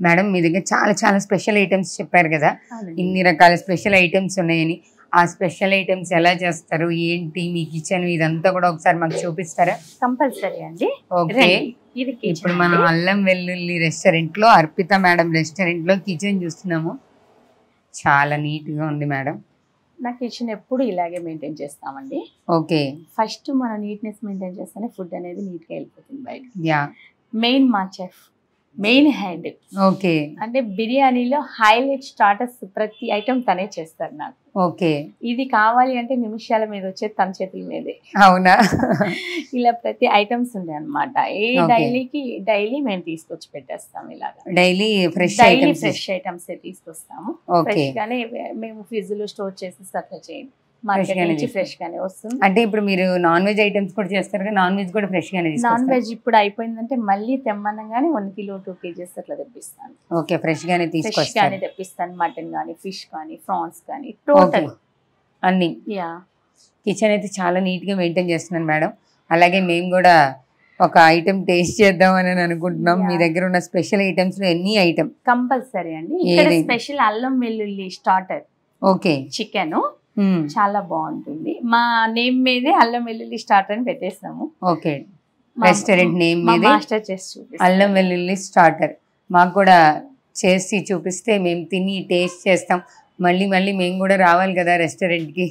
Madam మీ దగ్గర చాలా చాలా స్పెషల్ ఐటమ్స్ చెప్పారు కదా, ఇన్ని రకాల స్పెషల్ ఐటమ్స్ ఉన్నాయని. ఆ స్పెషల్ ఐటమ్స్ ఎలా చేస్తారు, ఏంటి మీ కిచెన్ ఇదంతా కూడా ఒకసారి మాకు చూపిస్తారా? కంపల్సరీ అండి. ఓకే, ఇప్పుడు మనం అల్లం వెల్లుల్లి రెస్టారెంట్ లో, అర్పిత మేడం రెస్టారెంట్ లో కిచెన్ చూస్తున్నాము. చాలా నీట్ గా ఉంది మేడం. నా కిచెన్ ఎప్పుడు ఇలాగే మెయింటైన్ చేస్తామండి. ఓకే, ఫస్ట్ మన నీట్నెస్ మెయింటైన్ చేస్తేనే ఫుడ్ అనేది నీట్ గా వెళ్ళిపోతుంది బయట. యా, మెయిన్ మా చెఫ్ మెయిన్ హ్యాండ్. ఓకే, అంటే బిర్యానీలో హైలైట్ స్టార్టర్స్ ప్రతి ఐటమ్ తనే చేస్తారు నాకు. ఓకే, ఇది కావాలి అంటే నిమిషాల మీద వచ్చే తన చేతుల మీదే. అవునా? ఇలా ప్రతి ఐటమ్స్ ఉన్నాయి అనమాట. డైలీ మేము తీసుకొచ్చి పెట్టేస్తాం. ఇలాగా డైలీ ఫ్రెష్ ఐటమ్స్ తీసుకొస్తాము. ఫ్రెష్ గానే మేము ఫ్రిడ్జ్ లో స్టోర్ చేసి అట్లా చేయండి. ఫ్రెష్ గానే వస్తుంది. అంటే ఇప్పుడు మీరు నాన్ వెజ్ ఐటమ్స్ కూడా చేస్తారు కదా, నాన్ వెజ్ కూడా ఫ్రెష్ గానే? నాన్ వెజ్ ఇప్పుడు అయిపోయిందంటే మళ్ళీ తెమ్మనగానే 1 కిలో 2 kgs అట్లా తెప్పిస్తాను. ఓకే, ఫ్రెష్ గానే తెప్పిస్తాను. మటన్ కానీ, ఫిష్ కానీ, ప్రాన్స్ కానీ, టోటల్ అన్ని. యా, కిచెన్ అయితే చాలా నీట్ గా మెయింటైన్ చేస్తున్నాను మేడం. అలాగే మేము కూడా ఒక ఐటమ్ టేస్ట్ చేద్దాం అని అనుకుంటున్నాం. మీ దగ్గర ఉన్న స్పెషల్ ఐటమ్స్ లో ఎన్ని ఐటమ్? కంపల్సరీ అండి. ఇక్కడ స్పెషల్ అల్లం వెల్లుల్లి స్టార్టర్. ఓకే, చికెన్ చాలా బాగుంటుంది. మా నేమ్ మీదే అల్లం వెల్లుల్లి స్టార్టర్ అని పెట్టేస్తాము. ఓకే, రెస్టారెంట్ నేమ్ మీదే మాస్టర్ చేసి అల్లం వెల్లుల్లి స్టార్టర్. మాకు కూడా చేసి చూపిస్తే మేము తిని టేస్ట్ చేస్తాం. మళ్ళీ మళ్ళీ మేము కూడా రావాలి కదా రెస్టారెంట్కి.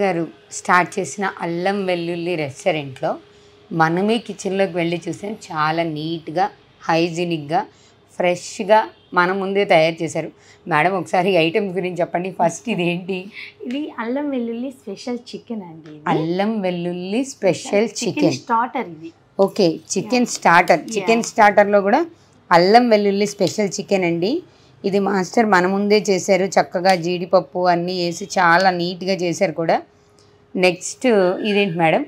గారు స్టార్ట్ చేసిన అల్లం వెల్లుల్లి రెస్టారెంట్లో మనమే కిచెన్లోకి వెళ్ళి చూసాం. చాలా నీట్గా, హైజీనిక్గా, ఫ్రెష్గా మన ముందే తయారు చేశారు. మేడం ఒకసారి ఐటమ్ గురించి చెప్పండి. ఫస్ట్ ఇదేంటి? ఇది అల్లం వెల్లుల్లి స్పెషల్ చికెన్ అండి. అల్లం వెల్లుల్లి స్పెషల్ చికెన్ స్టార్టర్ ఇది. Okay, chicken starter. చికెన్ స్టార్టర్లో కూడా అల్లం వెల్లుల్లి స్పెషల్ చికెన్ అండి. ఇది మాస్టర్ మన ముందే చేశారు. చక్కగా జీడిపప్పు అన్నీ వేసి చాలా నీట్గా చేశారు కూడా. నెక్స్ట్ ఇదేంటి మేడం?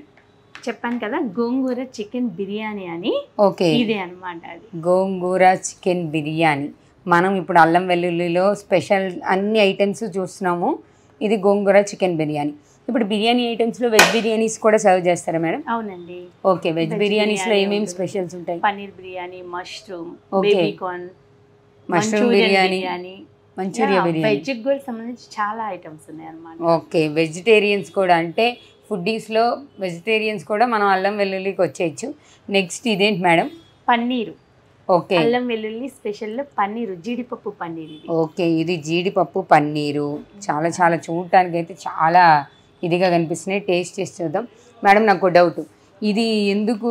చెప్పాను కదా, గోంగూర చికెన్ బిర్యానీ అని. ఓకే, ఇదే అనమాట. అది గోంగూర చికెన్ బిర్యానీ. మనం ఇప్పుడు అల్లం వెల్లుల్లిలో స్పెషల్ అన్ని ఐటమ్స్ చూస్తున్నాము. ఇది గోంగూర చికెన్ బిర్యానీ. ఇప్పుడు బిర్యానీ ఐటమ్స్లో వెజ్ బిర్యానీస్ కూడా సర్వ్ చేస్తారా మేడం? అవునండి. ఓకే, వెజ్ బిర్యానీస్లో ఏమేమి స్పెషల్స్ ఉంటాయి? Paneer biryani, mushroom, okay, baby corn, mushroom biryani, manchurian biryani. Veg కూడా సంబంధించి చాలా ఐటమ్స్ ఉన్నాయి అన్నమాట. ఓకే, వెజిటేరియన్స్ కూడా, అంటే ఫుడ్డీస్లో వెజిటేరియన్స్ కూడా మనం అల్లం వెల్లుల్లికి వచ్చేయచ్చు. నెక్స్ట్ ఇదేంటి మేడం? పన్నీరు. ఓకే, అల్లం వెల్లుల్లి స్పెషల్లో పన్నీరు, జీడిపప్పు పన్నీర్ ఇది. ఓకే, ఇది జీడిపప్పు పన్నీరు. చాలా చాలా చూడటానికి అయితే చాలా ఇదిగా కనిపిస్తున్నాయి. టేస్ట్ చేసి చూద్దాం. మేడం నాకు డౌట్, ఇది ఎందుకు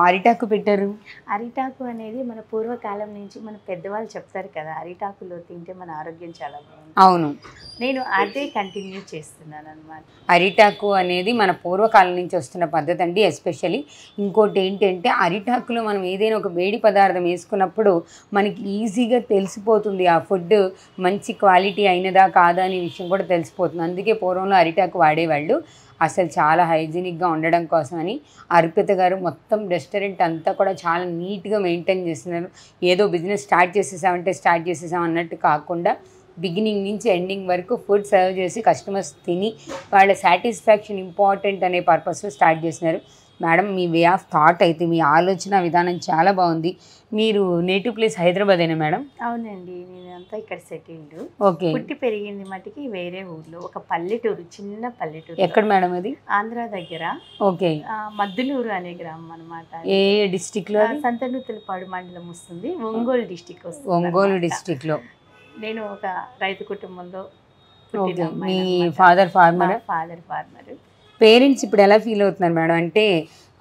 అరిటాకు పెట్టారు? అరిటాకు అనేది మన పూర్వకాలం నుంచి మన పెద్దవాళ్ళు చెప్తారు కదా, అరిటాకులో తింటే మన ఆరోగ్యం చాలా బాగుంది. అవును, నేను అదే కంటిన్యూ చేస్తున్నాను అనమాట. అరిటాకు అనేది మన పూర్వకాలం నుంచి వస్తున్న పద్ధతి అండి. ఎస్పెషల్లీ ఇంకోటి ఏంటంటే, అరిటాకులో మనం ఏదైనా ఒక వేడి పదార్థం వేసుకున్నప్పుడు మనకి ఈజీగా తెలిసిపోతుంది ఆ ఫుడ్ మంచి క్వాలిటీ అయినదా కాదా అనే విషయం కూడా తెలిసిపోతుంది. అందుకే పూర్వంలో అరిటాకు వాడేవాళ్ళు. అసలు చాలా హైజీనిక్గా ఉండడం కోసమని అర్పిత గారు మొత్తం రెస్టారెంట్ అంతా కూడా చాలా నీట్గా మెయింటైన్ చేస్తున్నారు. ఏదో బిజినెస్ స్టార్ట్ చేసేసామంటే స్టార్ట్ చేసేసాం అన్నట్టు కాకుండా బిగినింగ్ నుంచి ఎండింగ్ వరకు ఫుడ్ సర్వ్ చేసి కస్టమర్స్ తిని వాళ్ళ సాటిస్ఫాక్షన్ ఇంపార్టెంట్ అనే పర్పస్లో స్టార్ట్ చేసినారు. Madam me way of thought అయితే, మీ ఆలోచన విధానం చాలా బాగుంది. మీరు నేటివ్ ప్లేస్ హైదరాబాదేనా మేడం? అవునండి, నేను అంతా ఇక్కడ సెటిల్డ్. ఓకే, పుట్టి పెరిగింది మటుకి వేరే ఊర్లో, ఒక పల్లెటూరు, చిన్న పల్లెటూరు. ఎక్కడ మేడం అది? ఆంధ్ర దగ్గర. ఓకే, మద్దులూరు అనే గ్రామం అనమాట. ఏ డిస్టిక్లో? సంతనూతలపాడు మండలం వస్తుంది, ఒంగోలు డిస్టిక్ వస్తుంది. ఒంగోలు డిస్టిక్లో. నేను ఒక రైతు కుటుంబంలో. మీ father farmer? Father farmer. Parents ఇప్పుడు ఎలా ఫీల్ అవుతున్నారు మేడం? అంటే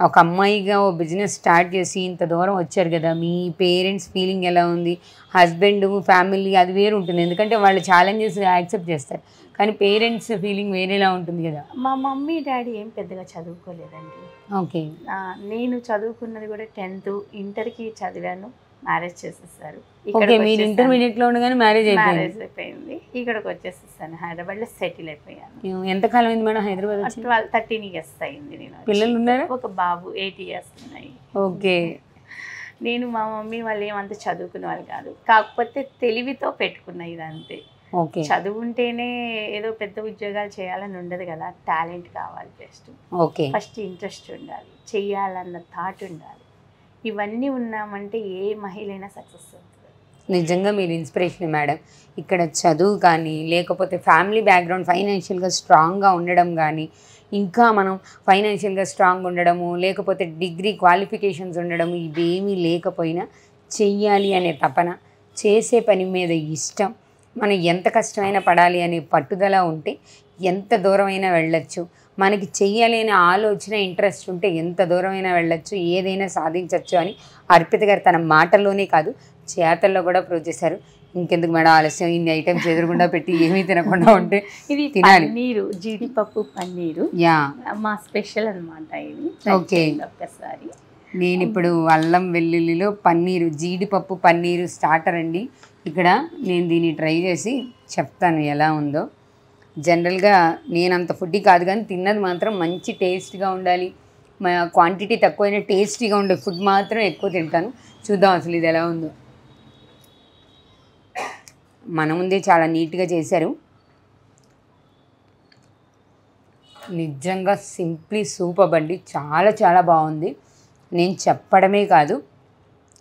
ఒక అమ్మాయిగా ఓ బిజినెస్ స్టార్ట్ చేసి ఇంత దూరం వచ్చారు కదా, మీ పేరెంట్స్ ఫీలింగ్ ఎలా ఉంది? హస్బెండ్ ఫ్యామిలీ అది వేరు ఉంటుంది, ఎందుకంటే వాళ్ళు ఛాలెంజెస్ యాక్సెప్ట్ చేస్తారు. కానీ పేరెంట్స్ ఫీలింగ్ వేరేలా ఉంటుంది కదా. మా మమ్మీ డాడీ ఏం పెద్దగా చదువుకోలేదండి. ఓకే, నేను చదువుకున్నది కూడా 10th, ఇంటర్కి చదివాను, మ్యారేజ్ చేసేసారు. ఓకే, మీరు ఇంటర్మీడియట్లో ఉండగానే మ్యారేజ్ అయిపోయింది. ఇక్కడికి వచ్చేసేసాను, హైదరాబాద్లో సెటిల్ అయిపోయాను. ఎంతకాలం అయింది మేడం హైదరాబాద్? 13 years అయింది. నేను పిల్లలు ఉన్నారా? ఒక బాబు, 8 years ఉన్నాయి. ఓకే, నేను మా మమ్మీ వాళ్ళు ఏమంత చదువుకునే వాళ్ళు కాదు, కాకపోతే తెలివితో పెట్టుకున్న ఇదంతే. ఓకే, చదువు ఉంటేనే ఏదో పెద్ద ఉద్యోగాలు చేయాలని ఉండదు కదా, టాలెంట్ కావాలి బెస్ట్. ఓకే, ఫస్ట్ ఇంట్రెస్ట్ ఉండాలి, చెయ్యాలన్న థాట్ ఉండాలి. ఇవన్నీ ఉన్నామంటే ఏ మహిళైనా సక్సెస్ అవుతుంది. నిజంగా మీరు ఇన్స్పిరేషన్ మేడం. ఇక్కడ చదువు కానీ, లేకపోతే ఫ్యామిలీ బ్యాక్గ్రౌండ్ ఫైనాన్షియల్గా స్ట్రాంగ్గా ఉండడం కానీ, ఇంకా మనం ఫైనాన్షియల్గా స్ట్రాంగ్ ఉండడము, లేకపోతే డిగ్రీ క్వాలిఫికేషన్స్ ఉండడము, ఇవేమీ లేకపోయినా చెయ్యాలి అనే తపన, చేసే పని మీద ఇష్టం, మనం ఎంత కష్టమైనా పడాలి అనే పట్టుదల ఉంటే ఎంత దూరమైనా వెళ్ళొచ్చు. మనకి చెయ్యాలి అనే ఆలోచన, ఇంట్రెస్ట్ ఉంటే ఎంత దూరమైనా వెళ్ళొచ్చు, ఏదైనా సాధించవచ్చు అని అర్పిత గారు తన మాటల్లోనే కాదు చేతల్లో కూడా ప్రూవ్ చేశారు. ఇంకెందుకు మేడం ఆలస్యం, ఇన్ని ఐటమ్స్ ఎదురుగుండా పెట్టి ఏమీ తినకుండా ఉంటే ఇది తినాలి. పన్నీరు, జీడిపప్పు పన్నీరు, యా మా స్పెషల్ అనమాట ఇది. ఓకే, ఒక్కసారి నేను ఇప్పుడు అల్లం వెల్లుల్లిలో పన్నీరు, జీడిపప్పు పన్నీరు స్టార్టర్ అండి. ఇక్కడ నేను దీన్ని ట్రై చేసి చెప్తాను ఎలా ఉందో. జనరల్గా నేను అంత ఫుడ్డీ కాదు, కానీ తిన్నది మాత్రం మంచి టేస్ట్గా ఉండాలి. క్వాంటిటీ తక్కువైనా టేస్టీగా ఉండే ఫుడ్ మాత్రం ఎక్కువ తింటాను. చూద్దాం అసలు ఇది ఎలా ఉందో. మన ముందే చాలా నీట్గా చేశారు. నిజంగా సింప్లీ సూపర్ అండి, చాలా చాలా బాగుంది. నేను చెప్పడమే కాదు,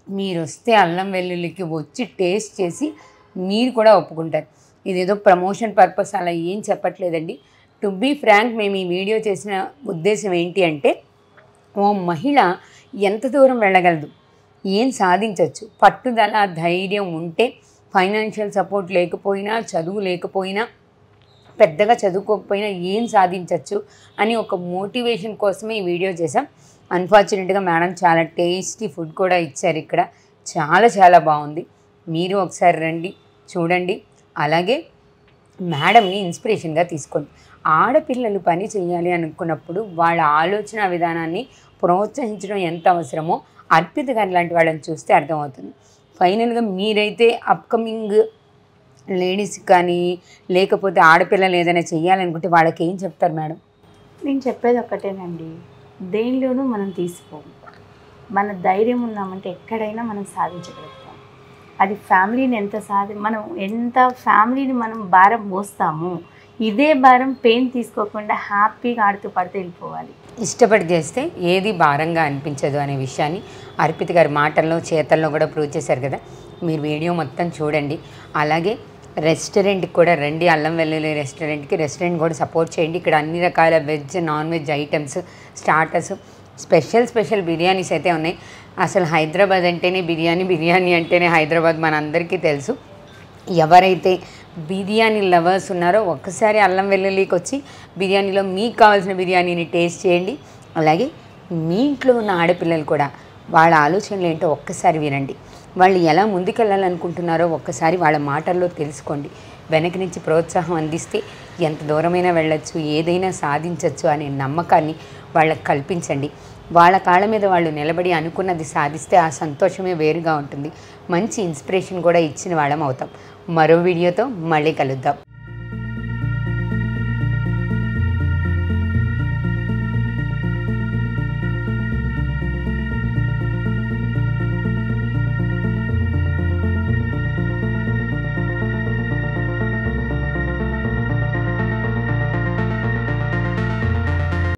మీరు వస్తే అల్లం వెల్లుల్లికి వచ్చి టేస్ట్ చేసి మీరు కూడా ఒప్పుకుంటారు. ఇదేదో ప్రమోషన్ పర్పస్ అలా ఏం చెప్పట్లేదండి. టు బీ ఫ్రాంక్, మేము ఈ వీడియో చేసిన ఉద్దేశం ఏంటి అంటే, ఓ మహిళ ఎంత దూరం వెళ్ళగలదు, ఏం సాధించవచ్చు, పట్టుదల ధైర్యం ఉంటే, ఫైనాన్షియల్ సపోర్ట్ లేకపోయినా, చదువు లేకపోయినా, పెద్దగా చదువుకోకపోయినా ఏం సాధించవచ్చు అని ఒక మోటివేషన్ కోసమే ఈ వీడియో చేసాం. అన్ఫార్చునేట్గా మేడం చాలా టేస్టీ ఫుడ్ కూడా ఇచ్చారు ఇక్కడ, చాలా చాలా బాగుంది. మీరు ఒకసారి రండి, చూడండి. అలాగే మేడంని ఇన్స్పిరేషన్గా తీసుకోండి. ఆడపిల్లలు పని చేయాలి అనుకున్నప్పుడు వాళ్ళ ఆలోచన విధానాన్ని ప్రోత్సహించడం ఎంత అవసరమో అర్పిత గారి లాంటి వాళ్ళని చూస్తే అర్థమవుతుంది. ఫైనల్గా మీరైతే అప్కమింగ్ లేడీస్ కానీ లేకపోతే ఆడపిల్లలు ఏదైనా చేయాలనుకుంటే వాళ్ళకి ఏం చెప్తారు మేడం? నేను చెప్పేది ఒకటేనండి, దేనిలోనూ మనం తీసిపోము. మన ధైర్యం ఉన్నామంటే ఎక్కడైనా మనం సాధించగలుగుతాం. అది ఫ్యామిలీని మనం ఎంత ఫ్యామిలీని మనం భారం మోస్తాము, ఇదే భారం పెయిన్ తీసుకోకుండా హ్యాపీగా ఆడుతూ పడుతూ వెళ్ళిపోవాలి. ఇష్టపడి చేస్తే ఏది భారంగా అనిపించదు అనే విషయాన్ని అర్పిత గారి మాటల్లో చేతల్లో కూడా ప్రూవ్ చేశారు కదా. మీరు వీడియో మొత్తం చూడండి. అలాగే రెస్టారెంట్కి కూడా రండి, అల్లం వెల్లుల్లి రెస్టారెంట్ కూడా సపోర్ట్ చేయండి. ఇక్కడ అన్ని రకాల veg non veg items, starters, special biryanis అయితే ఉన్నాయి. అసలు హైదరాబాద్ అంటేనే బిర్యానీ అంటేనే హైదరాబాద్ మనందరికీ తెలుసు. ఎవరైతే బిర్యానీ లవర్స్ ఉన్నారో ఒక్కసారి అల్లం వెల్లుల్లికి వచ్చి బిర్యానీలో మీకు కావాల్సిన బిర్యానీని టేస్ట్ చేయండి. అలాగే మీ ఇంట్లో ఉన్న ఆడపిల్లలు కూడా వాళ్ళ ఆలోచనలు ఏంటో ఒక్కసారి వినండి. వాళ్ళు ఎలా ముందుకెళ్ళాలనుకుంటున్నారో ఒక్కసారి వాళ్ళ మాటల్లో తెలుసుకోండి. వెనక నుంచి ప్రోత్సాహం అందిస్తే ఎంత దూరమైనా వెళ్ళొచ్చు, ఏదైనా సాధించవచ్చు అనే నమ్మకాన్ని వాళ్ళకి కల్పించండి. వాళ్ళ కాళ్ళ మీద వాళ్ళు నిలబడి అనుకున్నది సాధిస్తే ఆ సంతోషమే వేరుగా ఉంటుంది. మంచి ఇన్స్పిరేషన్ కూడా ఇచ్చిన వాళ్ళం అవుతాం. మరో వీడియోతో మళ్ళీ కలుద్దాం.